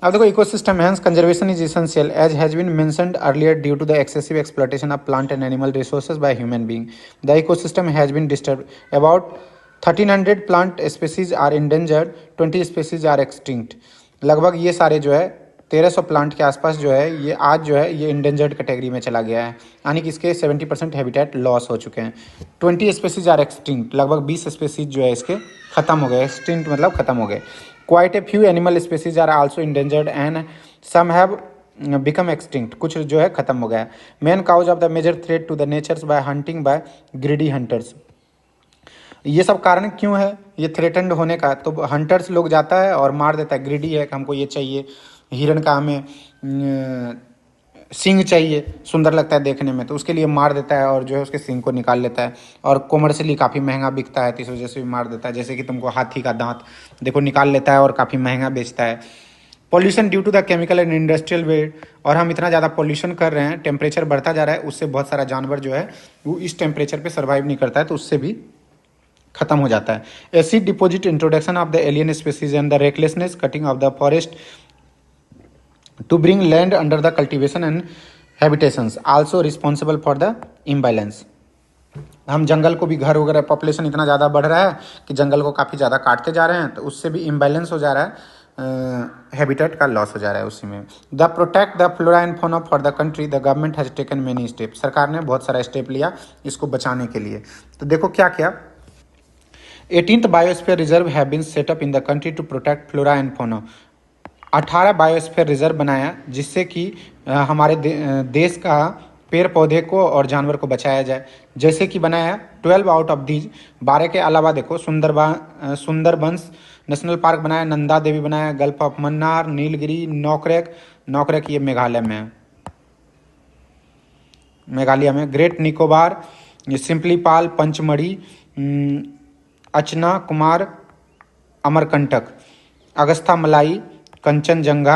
अब देखो ecosystem hence conservation is essential as has been mentioned earlier due to the excessive exploitation of plant and animal resources by human being. The ecosystem has been disturb, about 1300 plant species are endangered, 20 species are extinct. लगभग ये सारे जो है 1300 plant के आसपास जो है ये आज जो है ये इंडेंजर्ड कैटेगरी में चला गया है, यानी कि इसके 70% हैबिटेट लॉस हो चुके हैं। 20 स्पेसीज आर एक्सटिंक्ट, लगभग 20 स्पेसीज जो है इसके खत्म हो गए। एक्सटिंक्ट मतलब खत्म हो गए। Quite a few animal species are also endangered and some have become extinct, कुछ जो है खत्म हो गया। Main cause of the major threat to the natures by hunting by greedy hunters. ये सब कारण क्यों है ये थ्रेटेंड होने का? तो हंटर्स लोग जाता है और मार देता है, ग्रीडी है कि हमको ये चाहिए, हिरन का हमें सींग चाहिए, सुंदर लगता है देखने में, तो उसके लिए मार देता है और जो है उसके सींग को निकाल लेता है। और कॉमर्शियली काफ़ी महंगा बिकता है तो इस वजह से भी मार देता है। जैसे कि तुमको हाथी का दांत देखो निकाल लेता है और काफ़ी महंगा बेचता है। Pollution due to the chemical and industrial waste, और हम इतना ज़्यादा पॉल्यूशन कर रहे हैं, टेम्परेचर बढ़ता जा रहा है, उससे बहुत सारा जानवर जो है वो इस टेम्परेचर पर सर्वाइव नहीं करता है, तो उससे भी खत्म हो जाता है। Acid deposit, introduction of the alien species and the recklessness cutting of the forest to bring land under the cultivation and habitations also responsible for the imbalance। हम जंगल को भी घर वगैरह, पॉपुलेशन इतना ज़्यादा बढ़ रहा है कि जंगल को काफ़ी ज़्यादा काटते जा रहे हैं, तो उससे भी इम्बैलेंस हो जा रहा है, हैबिटेट का लॉस हो जा रहा है उसी में। The protect the flora and fauna for the country the government has taken many step, सरकार ने बहुत सारा स्टेप लिया इसको बचाने के लिए। तो देखो क्या क्या, 18th biosphere reserve have been set up in the country to protect flora and fauna. 18 biosphere reserve बनाया जिससे कि हमारे देश का पेड़ पौधे को और जानवर को बचाया जाए। जैसे कि बनाया 12 आउट ऑफ दीज, 12 के अलावा देखो सुंदरबंस नेशनल पार्क बनाया, नंदा देवी बनाया, गल्फ ऑफ मन्नार, नीलगिरी, नौकरेक, नौकरेक ये मेघालय में है, मेघालय में, great Nicobar, Similipal, Pachmarhi, Achanakmar, Amarkantak, Agasthyamalai, Kanchenjunga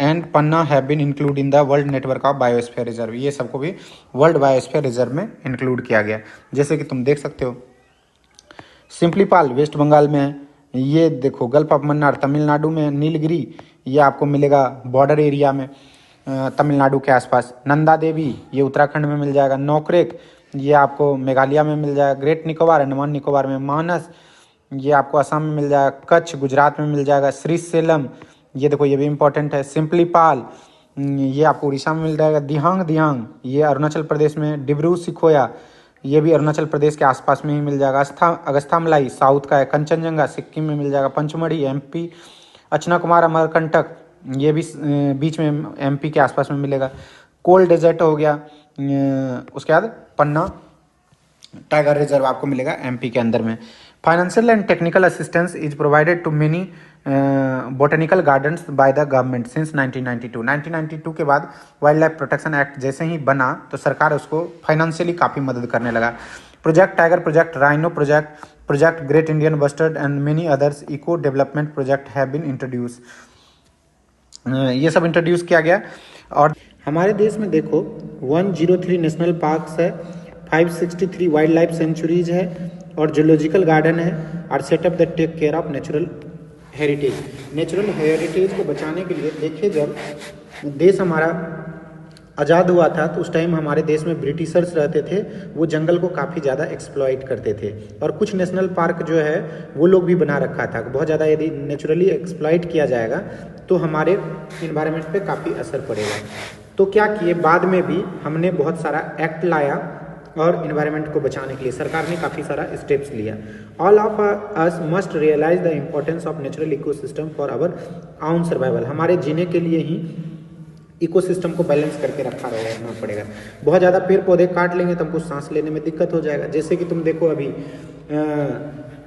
and Panna have been include in the world network of biosphere reserve. ये सबको भी वर्ल्ड बायोस्फीयर रिजर्व में इंक्लूड किया गया। जैसे कि तुम देख सकते हो सिम्पलीपाल वेस्ट बंगाल में है, ये देखो गल्फ ऑफ मन्नार तमिलनाडु में, नीलगिरी ये आपको मिलेगा बॉर्डर एरिया में तमिलनाडु के आसपास, नंदा देवी ये उत्तराखंड में मिल जाएगा, नौकरेक ये आपको मेघालय में मिल जाएगा, ग्रेट निकोबार अंडमान निकोबार में, मानस ये आपको असम में मिल जाएगा, कच्छ गुजरात में मिल जाएगा, श्रीशैलम ये देखो ये भी इंपॉर्टेंट है, सिम्पलीपाल ये आपको उड़ीसा में मिल जाएगा, दिहांग दिहांग ये अरुणाचल प्रदेश में, डिब्रू सिखोया ये भी अरुणाचल प्रदेश के आसपास में ही मिल जाएगा, अगस्थामलाई साउथ का है, कंचनजंगा सिक्किम में मिल जाएगा, पंचमढ़ी एमपी, अचना कुमार अमरकंटक ये भी बीच में एमपी के आसपास में मिलेगा, कोल्ड डेजर्ट हो गया, उसके बाद पन्ना टाइगर रिजर्व आपको मिलेगा एमपी के अंदर में। Financial and technical assistance is provided to many botanical gardens by the government since 1992। 1992 के बाद वाइल्ड लाइफ प्रोटेक्शन एक्ट जैसे ही बना तो सरकार उसको फाइनेंशियली काफ़ी मदद करने लगा। Project tiger, project rhino project, project great Indian bustard and many others eco development project have been introduce, ये सब इंट्रोड्यूस किया गया। और हमारे देश में देखो 103 नेशनल पार्क्स है, 563 वाइल्ड लाइफ सेंचुरीज है और जूलॉजिकल गार्डन है, और set up the take care of natural heritage. Natural heritage को बचाने के लिए देखिए, जब देश हमारा आज़ाद हुआ था तो उस टाइम हमारे देश में ब्रिटिशर्स रहते थे, वो जंगल को काफ़ी ज़्यादा एक्सप्लॉइट करते थे, और कुछ नेशनल पार्क जो है वो लोग भी बना रखा था। बहुत ज़्यादा यदि नेचुरली एक्सप्लॉइट किया जाएगा तो हमारे इन्वायरमेंट पे काफ़ी असर पड़ेगा। तो क्या किए, बाद में भी हमने बहुत सारा एक्ट लाया और इन्वायरमेंट को बचाने के लिए सरकार ने काफ़ी सारा स्टेप्स लिया। All of us must realise the importance of natural ecosystem for our own survival. हमारे जीने के लिए ही इकोसिस्टम को बैलेंस करके रहना पड़ेगा। बहुत ज़्यादा पेड़ पौधे काट लेंगे तो हमको सांस लेने में दिक्कत हो जाएगा। जैसे कि तुम देखो अभी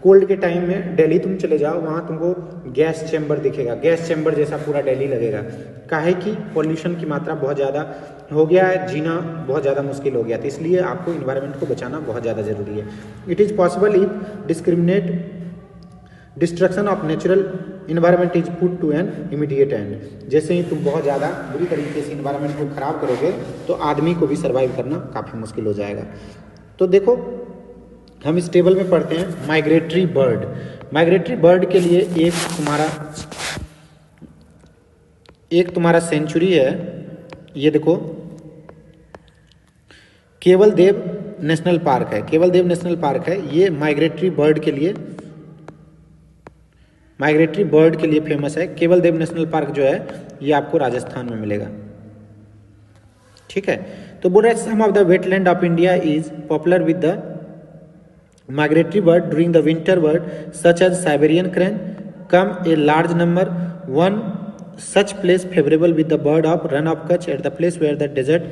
कोल्ड के टाइम में दिल्ली तुम चले जाओ, वहाँ तुमको गैस चैम्बर दिखेगा, गैस चैम्बर जैसा पूरा दिल्ली लगेगा। काहे कि पॉल्यूशन की मात्रा बहुत ज़्यादा हो गया है, जीना बहुत ज़्यादा मुश्किल हो गया। तो इसलिए आपको इन्वायरमेंट को बचाना बहुत ज़्यादा ज़रूरी है। It is possible if discriminate destruction of natural environment is put to an immediate end. जैसे ही तुम बहुत ज़्यादा बुरी तरीके से इन्वायरमेंट को ख़राब करोगे तो आदमी को भी सर्वाइव करना काफ़ी मुश्किल हो जाएगा। तो देखो हम इस टेबल में पढ़ते हैं माइग्रेटरी बर्ड। माइग्रेटरी बर्ड के लिए एक तुम्हारा सेंचुरी है, ये देखो केवल देव नेशनल पार्क है। केवल देव नेशनल पार्क है, ये माइग्रेटरी बर्ड के लिए फेमस है। केवल देव नेशनल पार्क जो है ये आपको राजस्थान में मिलेगा। ठीक है, तो बोल रहा है some of the wetland of India is popular with the migratory bird during the winter bird such as Siberian crane come a large number. One such place favorable with the bird of run of Kutch at the place where the desert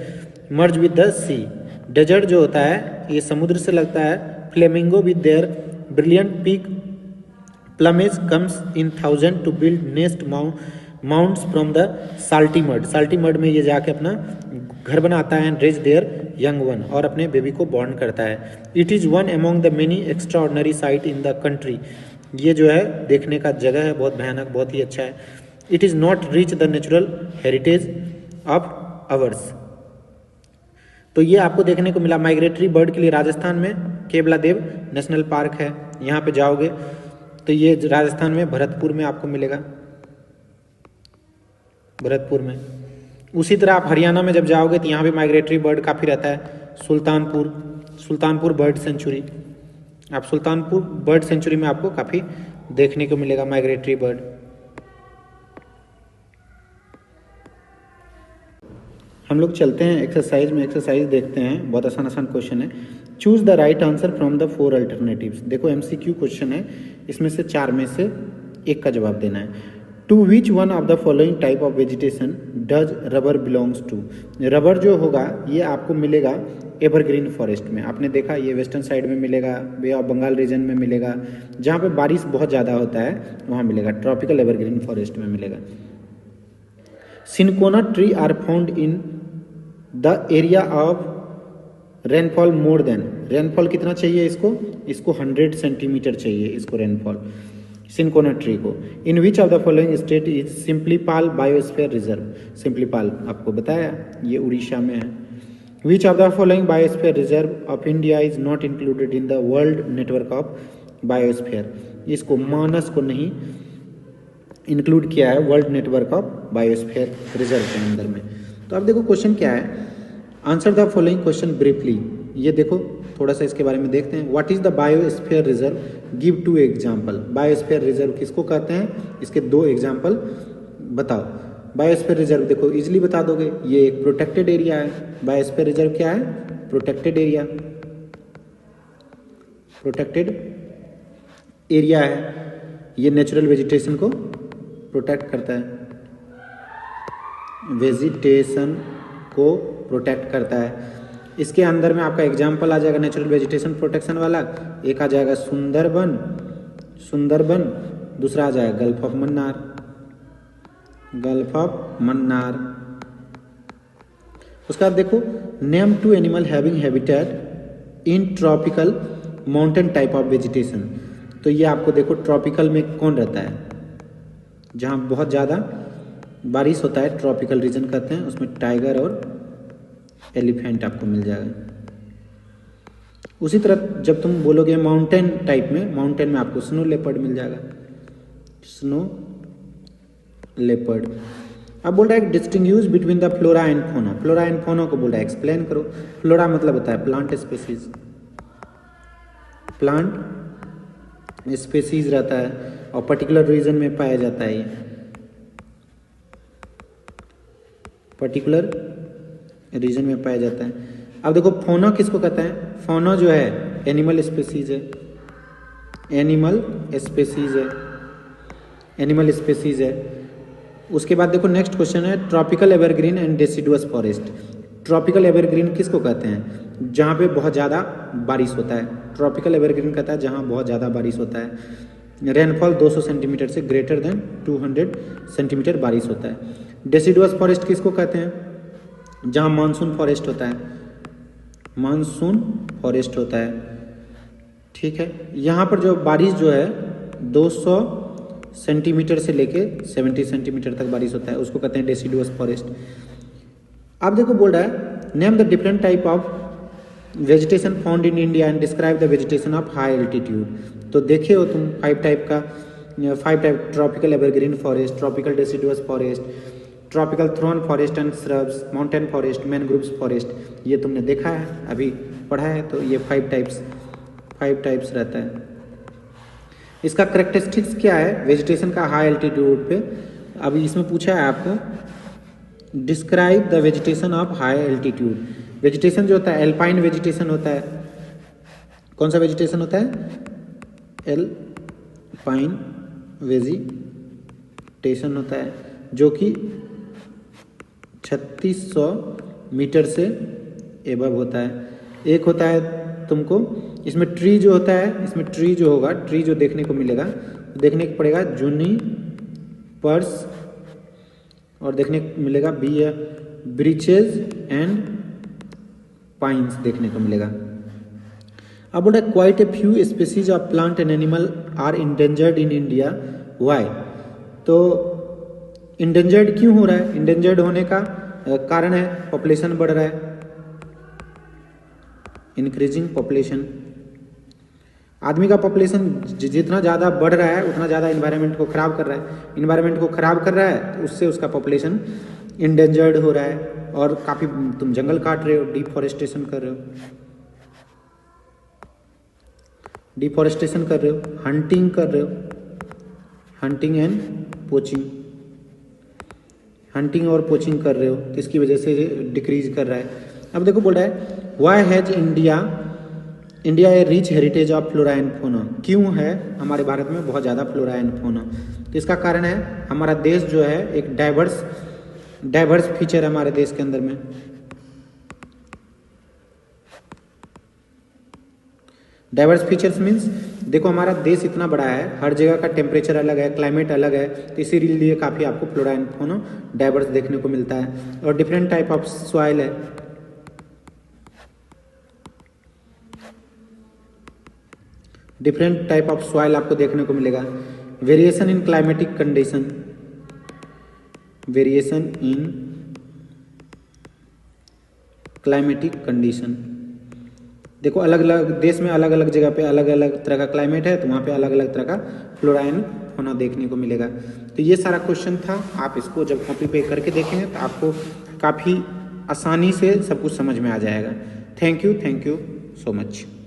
merge with the sea. Desert जो होता है ये समुद्र से लगता है। Flamingo with their brilliant peak plumage comes in thousand to build nest mounts from the salty mud. Salty mud में ये जाके अपना घर बनाता है, रेज देयर यंग वन, और अपने बेबी को बॉर्न करता है। It is one among the many extra ordinary site in the country. ये जो है देखने का जगह है, बहुत भयानक, बहुत ही अच्छा है। It is not reach the natural heritage of ours. तो ये आपको देखने को मिला माइग्रेटरी बर्ड के लिए राजस्थान में केवलादेव नेशनल पार्क है। यहाँ पे जाओगे तो ये राजस्थान में भरतपुर में आपको मिलेगा, भरतपुर में। उसी तरह आप हरियाणा में जब जाओगे तो यहाँ भी माइग्रेटरी बर्ड काफ़ी रहता है। सुल्तानपुर बर्ड सेंचुरी, आप सुल्तानपुर बर्ड सेंचुरी में आपको काफ़ी देखने को मिलेगा माइग्रेटरी बर्ड। हम लोग चलते हैं एक्सरसाइज में। एक्सरसाइज देखते हैं, बहुत आसान क्वेश्चन है। Choose the right answer from the 4 alternatives. देखो MCQ क्वेश्चन है, इसमें से 4 में से एक का जवाब देना है। To which one of the following type of vegetation does rubber belongs to. Rubber जो होगा ये आपको मिलेगा एवरग्रीन फॉरेस्ट में। आपने देखा ये वेस्टर्न साइड में मिलेगा, बे ऑफ बंगाल रीजन में मिलेगा, जहाँ पे बारिश बहुत ज़्यादा होता है वहाँ मिलेगा। ट्रॉपिकल एवरग्रीन फॉरेस्ट में मिलेगा। Cinchona tree are found in the area of rainfall more than. Rainfall कितना चाहिए इसको 100 सेंटीमीटर चाहिए इसको रेनफॉल, सिनकोना ट्री को। In which of the following state is Simlipal biosphere reserve. Simlipal आपको बताया ये उड़ीसा में है। Which of the following biosphere reserve of India is not included in the world network of biosphere. इसको मानस को नहीं इंक्लूड किया है world network of biosphere reserve के अंदर में। तो अब देखो क्वेश्चन क्या है, answer the following question briefly. ये देखो थोड़ा सा इसके बारे में देखते हैं। What is the biosphere reserve, give 2 example. Biosphere reserve किसको कहते हैं, इसके 2 एग्जाम्पल बताओ। बायोस्फीयर रिजर्व देखो इजिली बता दोगे, ये एक प्रोटेक्टेड एरिया है। बायोस्फीयर रिजर्व क्या है, प्रोटेक्टेड एरिया, प्रोटेक्टेड एरिया है। ये नेचुरल वेजिटेशन को प्रोटेक्ट करता है, वेजिटेशन को प्रोटेक्ट करता है। इसके अंदर में आपका एग्जाम्पल आ जाएगा नेचुरल वेजिटेशन प्रोटेक्शन वाला। एक आ जाएगा सुंदरबन, दूसरा आ जाएगा गल्फ ऑफ मन्नार। उसके बाद देखो name 2 animal having habitat in tropical mountain type of vegetation. तो ये आपको देखो ट्रॉपिकल में कौन रहता है, जहाँ बहुत ज़्यादा बारिश होता है, ट्रॉपिकल रीजन कहते हैं, उसमें टाइगर और एलिफेंट आपको मिल जाएगा। उसी तरह जब तुम बोलोगे माउंटेन टाइप में, माउंटेन में आपको स्नो लेपर्ड मिल जाएगा, स्नो लेपर्ड। अब बोल रहा है distinguish between the flora and fauna. Flora and fauna को बोल रहा है एक्सप्लेन करो। फ्लोरा मतलब होता है प्लांट स्पेसीज, प्लांट स्पेसीज रहता है और पर्टिकुलर रीजन में पाया जाता है। ये पर्टिकुलर रीजन में पाया जाता है। अब देखो फौना किसको कहते हैं? फौना जो है एनिमल स्पीसीज है, एनिमल स्पीसीज है, एनिमल स्पीसीज है। उसके बाद देखो नेक्स्ट क्वेश्चन है tropical evergreen and deciduous forest. Tropical evergreen किसको कहते हैं? जहाँ पे बहुत ज़्यादा बारिश होता है। ट्रॉपिकल एवरग्रीन कहता है जहाँ बहुत ज़्यादा बारिश होता है। रेनफॉल 200 सेंटीमीटर से ग्रेटर देन 200 सेंटीमीटर बारिश होता है। डेसिडुअस फॉरेस्ट किसको कहते हैं? जहाँ मानसून फॉरेस्ट होता है, मानसून फॉरेस्ट होता है। ठीक है, यहाँ पर जो बारिश जो है 200 सेंटीमीटर से लेके 70 सेंटीमीटर तक बारिश होता है, उसको कहते हैं डेसिडुअस फॉरेस्ट। अब देखो बोल रहा है name the different type of vegetation found in India and describe the vegetation of high altitude. तो देखे हो तुम 5 type tropical evergreen forest, tropical deciduous forest, tropical thorn forest and shrubs, mountain forest, mangroves forest, ये तुमने देखा है, अभी पढ़ा है। तो ये 5 टाइप्स रहता है। इसका करेक्टरिस्टिक्स क्या है वेजिटेशन का हाई एल्टीट्यूड पे? अभी इसमें पूछा है आपको describe the vegetation of high altitude. Vegetation जो होता है एल्पाइन वेजिटेशन होता है। कौन सा वेजिटेशन होता है? एल्पाइन वेजिटेशन होता है, जो कि 3600 मीटर से एबव होता है। एक होता है तुमको इसमें ट्री जो होता है, इसमें ट्री जो होगा, ट्री जो देखने को मिलेगा, देखने को पड़ेगा जूनिपर्स, और देखने को मिलेगा ब्रीचेज एंड पाइन्स देखने को मिलेगा। अब बोला quite a few species of plant and animal are endangered in India, why? तो इंडेंजर्ड क्यों हो रहा है? इंडेंजर्ड होने का कारण है पॉपुलेशन बढ़ रहा है, इंक्रीजिंग पॉपुलेशन। आदमी का पॉपुलेशन जितना ज़्यादा बढ़ रहा है उतना ज़्यादा इन्वायरमेंट को खराब कर रहा है। इन्वायरमेंट को खराब कर रहा है तो उससे उसका पॉपुलेशन इंडेंजर्ड हो रहा है। और काफ़ी तुम जंगल काट रहे हो, डिफॉरेस्टेशन कर रहे हो, डिफॉरेस्टेशन कर रहे हो, हंटिंग कर रहे हो, हंटिंग एंड पोचिंग, हंटिंग और पोचिंग कर रहे हो, तो इसकी वजह से डिक्रीज कर रहा है। अब देखो बोल रहा है why has India A rich heritage of flora and fauna. क्यों है हमारे भारत में बहुत ज़्यादा फ्लोरा एंड फौना? तो इसका कारण है हमारा देश जो है एक डाइवर्स फीचर है हमारे देश के अंदर में। डाइवर्स फीचर्स मीन्स देखो हमारा देश इतना बड़ा है, हर जगह का टेम्परेचर अलग है, क्लाइमेट अलग है, तो इसीलिए काफ़ी आपको फ्लोरा एंड फौना डाइवर्स देखने को मिलता है। और डिफरेंट टाइप ऑफ सॉइल है, डिफरेंट टाइप ऑफ सॉइल आपको देखने को मिलेगा। Variation in climatic condition, variation in climatic condition. देखो अलग अलग देश में अलग अलग जगह पे अलग अलग तरह का क्लाइमेट है, तो वहाँ पे अलग अलग तरह का फ्लोरा एंड फौना देखने को मिलेगा। तो ये सारा क्वेश्चन था, आप इसको जब कॉपी पे करके देखेंगे तो आपको काफ़ी आसानी से सब कुछ समझ में आ जाएगा। Thank you so much.